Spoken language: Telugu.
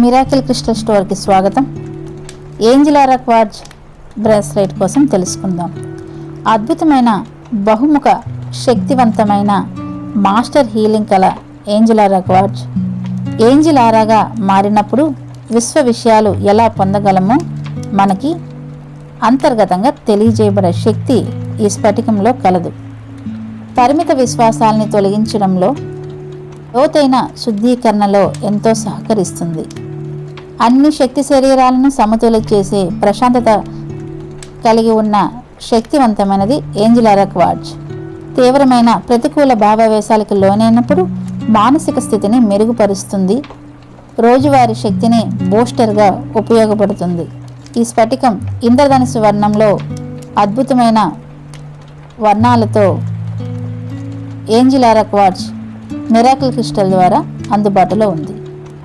మిరాకిల్ క్రిస్టల్ స్టోర్కి స్వాగతం. ఏంజిల్ ఆరా క్వార్ట్జ్ బ్రేస్లెట్ కోసం తెలుసుకుందాం. అద్భుతమైన బహుముఖ శక్తివంతమైన మాస్టర్ హీలింగ్ కల ఏంజిల్ ఆరా క్వార్ట్జ్ ఏంజిల్ ఆరాగా మారినప్పుడు విశ్వ విషయాలు ఎలా పొందగలమో మనకి అంతర్గతంగా తెలియజేయబడే శక్తి ఈ స్ఫటికంలో కలదు. పరిమిత విశ్వాసాలని తొలగించడంలో, లోతైన శుద్ధీకరణలో ఎంతో సహకరిస్తుంది. అన్ని శక్తి శరీరాలను సమతుల్యం చేసే ప్రశాంతత కలిగి ఉన్న శక్తివంతమైనది ఏంజిల్ ఆరా క్వార్ట్జ్. తీవ్రమైన ప్రతికూల భావావేశాలకు లోనైనప్పుడు మానసిక స్థితిని మెరుగుపరుస్తుంది. రోజువారీ శక్తిని బూస్టర్గా ఉపయోగపడుతుంది. ఈ స్ఫటికం ఇంద్రధనుసు వర్ణంలో అద్భుతమైన వర్ణాలతో ఏంజిల్ ఆరా క్వార్ట్జ్ మిరాకిల్ క్రిస్టల్ ద్వారా అందుబాటులో ఉంది.